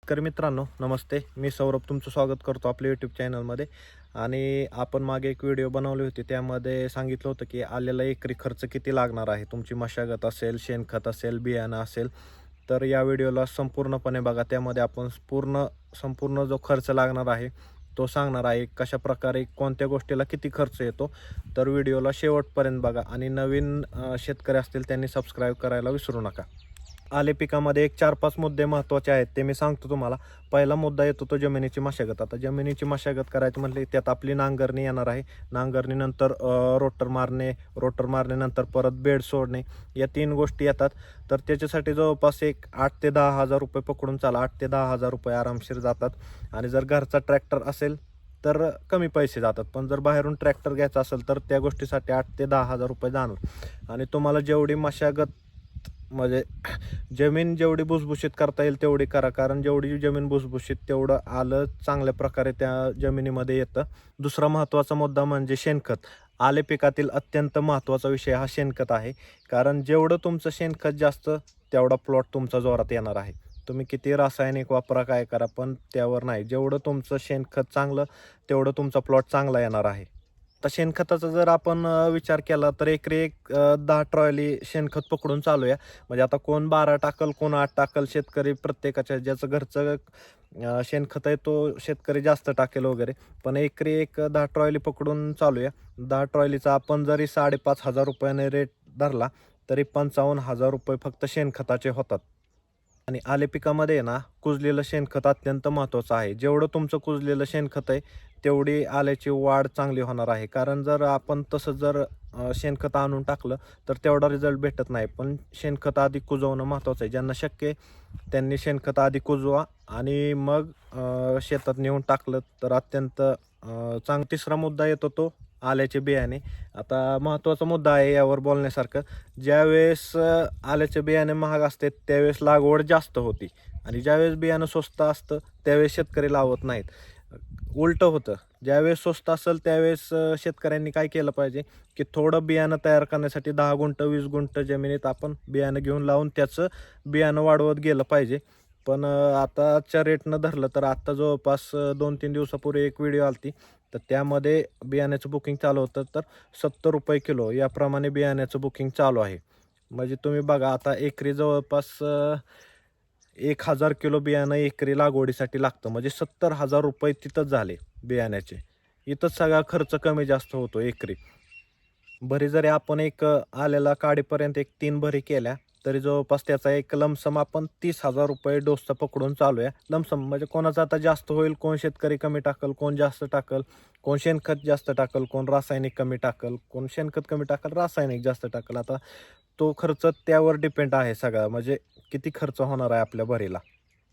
तर मित्रांनो नमस्ते. मी सौरभ तुमचं स्वागत करतो आपल्या यूट्यूब चॅनलमध्ये. आणि आपण मागे एक व्हिडिओ बनवली होती, त्यामध्ये सांगितलं होतं की आलेला एकरी खर्च किती लागणार आहे. तुमची मशागत असेल, शेणखत असेल, बियाणं असेल, तर या व्हिडिओला संपूर्णपणे बघा. त्यामध्ये आपण संपूर्ण जो खर्च लागणार आहे तो सांगणार आहे. कशाप्रकारे कोणत्या गोष्टीला किती खर्च येतो, तर व्हिडिओला शेवटपर्यंत बघा. आणि नवीन शेतकरी असतील त्यांनी सबस्क्राईब करायला विसरू नका. आले पिकामध्ये एक 4-5 मुद्दे महत्त्वाचे आहेत, ते मी सांगतो तुम्हाला. पहिला मुद्दा येतो तो जमिनीची मशागत. आता जमिनीची मशागत करायची म्हटली त्यात आपली नांगरणी येणार आहे. नांगरणीनंतर रोटर मारण्यानंतर परत बेड सोडणे, या 3 गोष्टी येतात. तर त्याच्यासाठी जवळपास एक 8 ते 10 हजार रुपये पकडून चाला. 8 ते 10 हजार रुपये आरामशीर जातात. आणि जर घरचा ट्रॅक्टर असेल तर कमी पैसे जातात, पण जर बाहेरून ट्रॅक्टर घ्यायचा असेल तर त्या गोष्टीसाठी 8 ते 10 हजार रुपये जाणार. आणि तुम्हाला जेवढी मशागत म्हणजे जमीन जेवढी भुसभुशीत करता येईल तेवढी करा, कारण जेवढी जमीन भुसभुशीत तेवढं आलं चांगल्या प्रकारे त्या जमिनीमध्ये येतं. दुसरा महत्त्वाचा मुद्दा म्हणजे शेणखत. आले पिकातील अत्यंत महत्त्वाचा विषय हा शेणखत आहे. कारण जेवढं तुमचं शेणखत जास्त तेवढा प्लॉट तुमचा जोरात येणार आहे. तुम्ही किती रासायनिक वापरा, काय करा, पण त्यावर नाही. जेवढं तुमचं शेणखत चांगलं तेवढं तुमचा प्लॉट चांगला येणार आहे. तर शेणखताचा जर आपण विचार केला तर एकरी 10 ट्रॉली शेणखत पकडून चालूया. म्हणजे आता कोण 12 टाकल, कोण 8 टाकल, शेतकरी प्रत्येकाच्या ज्याचं घरचं शेणखत आहे तो शेतकरी जास्त टाकेल वगैरे. पण एकरी 10 ट्रॉली पकडून चालूया. 10 ट्रॉलीचा आपण जरी 5,500 रुपयाने रेट धरला तरी 55,000 रुपये फक्त शेणखताचे होतात. आणि आले पिकामध्ये आहे ना, कुजलेलं शेणखत अत्यंत महत्त्वाचं आहे. जेवढं तुमचं कुजलेलं शेणखत आहे तेवढी आल्याची वाढ चांगली होणार आहे. कारण जर आपण तसं जर शेणखत आणून टाकलं तर तेवढा रिझल्ट भेटत नाही. पण शेणखत आधी कुजवणं महत्त्वाचं आहे. ज्यांना शक्य आहे त्यांनी शेणखत आधी कुजवा आणि मग शेतात नेऊन टाकलं तर अत्यंत तिसरा मुद्दा येतो तो आल्याचे बियाणे. आता महत्त्वाचा मुद्दा आहे यावर बोलण्यासारखं. ज्यावेळेस आल्याचे बियाणे महाग असते त्यावेळेस लागवड जास्त होती, आणि ज्यावेळेस बियाणं स्वस्त असतं त्यावेळेस शेतकरी लावत नाहीत. उलटं होतं. ज्यावेळेस स्वस्त असेल त्यावेळेस शेतकऱ्यांनी काय केलं पाहिजे, की थोडं बियाणं तयार करण्यासाठी 10 गुंठ 20 गुंठ जमिनीत आपण बियाणं घेऊन लावून त्याचं बियाणं वाढवत गेलं पाहिजे. पण आताच्या रेटनं धरलं तर आत्ता जवळपास 2-3 दिवसापूर्वी एक व्हिडिओ आली तर त्यामध्ये बियाण्याचं बुकिंग चालू होतं, तर ₹70 किलो याप्रमाणे बियाण्याचं बुकिंग चालू आहे. म्हणजे तुम्ही बघा, आता एकरी जवळपास 1,000 किलो बियाणं एकरी लागवडीसाठी लागतं. म्हणजे ₹70,000 तिथंच झाले बियाण्याचे. इथंच सगळा खर्च कमी जास्त होतो एकरी. भरी जरी आपण आल्याला काढीपर्यंत 3 भरी केल्या तरी जवळपास त्याचा एक लमसम आपण ₹30,000 डोसचा पकडून चालू आहे. लमसम म्हणजे कोणाचा आता जास्त होईल, कोण शेतकरी कमी टाकल, कोण जास्त टाकल, कोण शेणखत जास्त टाकल, कोण रासायनिक कमी टाकल, कोण शेणखत कमी टाकल, रासायनिक जास्त टाकल. आता तो खर्च त्यावर डिपेंड आहे सगळा, म्हणजे किती खर्च होणार आहे आपल्या भरीला.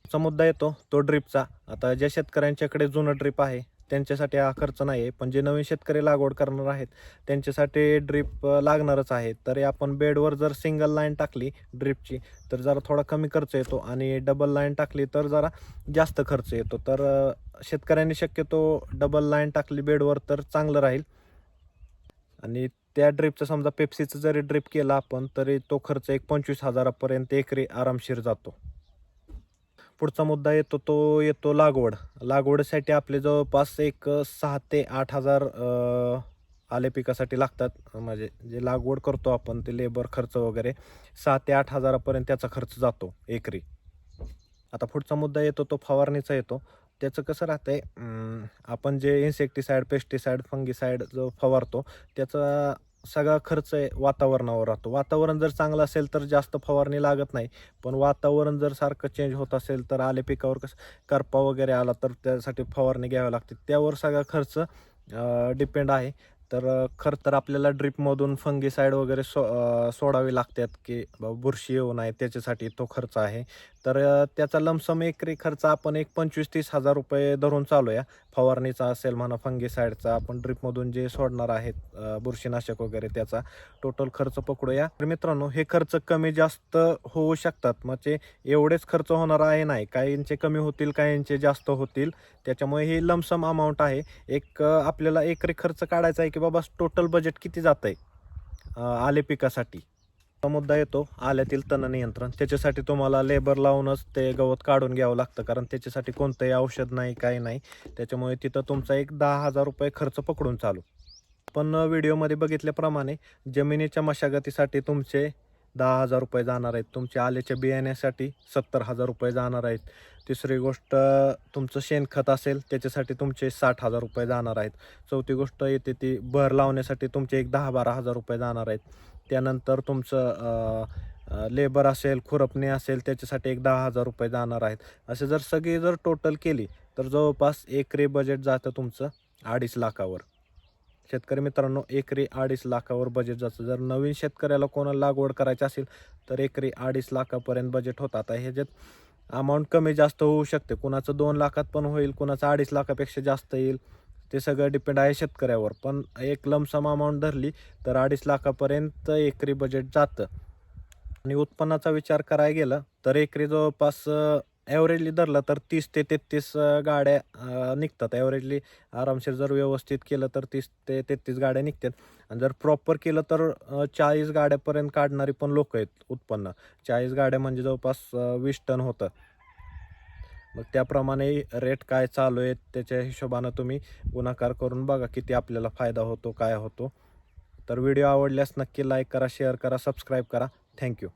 चा मुद्दा येतो तो ड्रिपचा. आता ज्या शेतकऱ्यांच्याकडे जुनं ड्रिप आहे त्यांच्यासाठी हा खर्च नाही आहे, पण जे नवीन शेतकरी लागवड करणार आहेत त्यांच्यासाठी ड्रिप लागणारच आहे. तरी आपण बेडवर जर सिंगल लाईन टाकली ड्रिपची तर जरा थोडा कमी खर्च येतो, आणि डबल लाईन टाकली तर जरा जास्त खर्च येतो. तर शेतकऱ्यांनी शक्यतो डबल लाईन टाकली बेडवर तर चांगलं राहील. आणि त्या ड्रिपचं समजा पेप्सीचं जरी ड्रिप केला आपण तरी तो खर्च एक 25,000 पर्यंत एकरी आरामशीर जातो. पुढचा मुद्दा येतो तो येतो लागवड. लागवडीसाठी आपले जवळपास 6 ते 8,000 आले पिकासाठी लागतात. म्हणजे जे लागवड करतो आपण ते लेबर खर्च वगैरे 6 ते 8,000 पर्यंत त्याचा खर्च जातो एकरी. आता पुढचा मुद्दा येतो तो फवारणीचा येतो. त्याचं कसं राहतंय, आपण जे इन्सेक्टिसाईड, पेस्टिसाईड, फंगिसाईड जो फवारतो त्याचा सगळा खर्च आहे वातावरणावर राहतो. वातावरण जर चांगलं असेल तर जास्त फवारणी लागत नाही. पण वातावरण जर सारखं चेंज होत असेल तर आले पिकावर कसं करपा वगैरे आला तर त्यासाठी फवारणी घ्यावी लागते. त्यावर सगळा खर्च डिपेंड आहे. तर खरं तर आपल्याला ड्रिपमधून फंगिसाईड वगैरे सोडावे लागतात, की बाबा बुरशी येऊ नये, त्याच्यासाठी तो खर्च आहे. तर त्याचा लमसम एकरी खर्च आपण एक 25-30 हजार रुपये धरून चालूया. फवारणीचा असेल म्हणा, फंगिसाईडचा, आपण ड्रिपमधून जे सोडणार आहेत बुरशीनाशक वगैरे, त्याचा टोटल खर्च पकडूया. तर मित्रांनो, हे खर्च कमी जास्त होऊ शकतात. म्हणजे एवढेच खर्च होणार आहे नाही, काहींचे कमी होतील, काहींचे जास्त होतील. त्याच्यामुळे ही लमसम अमाऊंट आहे. आपल्याला एकरी खर्च काढायचा आहे की बाबा टोटल बजेट किती जातंय आले पिकासाठी. मुद्दा येतो आल्यातील तण नियंत्रण. त्याच्यासाठी तुम्हाला लेबर लावूनच ते गवत काढून घ्यावं लागतं, कारण त्याच्यासाठी कोणतंही औषध नाही, काही नाही. त्याच्यामुळे तिथं तुमचा एक 10,000 रुपये खर्च पकडून चालू. पण व्हिडिओमध्ये बघितल्याप्रमाणे जमिनीच्या मशागतीसाठी तुमचे 10,000 रुपये जाणार आहेत. तुमच्या आल्याच्या बियाण्यासाठी 70,000 रुपये जाणार आहेत. तिसरी गोष्ट, तुमचं शेणखत असेल त्याच्यासाठी तुमचे 60,000 रुपये जाणार आहेत. चौथी गोष्ट येते ती बहर लावण्यासाठी तुमचे एक 10-12,000 रुपये जाणार आहेत. त्यानंतर तुमचं लेबर असेल, खुरपणी असेल त्याच्यासाठी एक 10,000 रुपये जाणार आहेत. असे जर सगळी जर टोटल केली तर जवळपास एकरी बजेट जातं तुमचं 2.5 लाखावर. शेतकरी मित्रांनो, एकरी 2.5 लाखावर बजेट जातं. जर नवीन शेतकऱ्याला कोणाला लागवड करायची असेल तर एकरी 2.5 लाखापर्यंत बजेट होतं. आता ह्याच्यात अमाऊंट कमी जास्त होऊ शकते. कुणाचं 2 लाखात पण होईल, कुणाचं 2.5 लाखापेक्षा जास्त येईल. ते सगळं डिपेंड आहे शेतकऱ्यावर. पण एक लमसम अमाऊंट धरली तर 2.5 लाखापर्यंत एकरी बजेट जातं. आणि उत्पन्नाचा विचार करायला गेलं तर एकरी जवळपास ॲव्हरेजली धरलं तर 30 ते 33 गाड्या निघतात. ॲव्हरेजली आरामशीर जर व्यवस्थित केलं तर 30 ते 33 गाड्या निघतात. आणि जर प्रॉपर केलं तर 40 गाड्यापर्यंत काढणारी पण लोकं आहेत उत्पन्न. 40 गाड्या म्हणजे जवळपास 20 टन होतं. मग त्याप्रमाणे रेट काय चालू आहे त्याच्या हिशोबानं तुम्ही गुणाकार करून बघा किती आपल्याला फायदा होतो, काय होतो. तर व्हिडिओ आवडल्यास नक्की लाईक करा, शेअर करा, सबस्क्राईब करा. थँक्यू.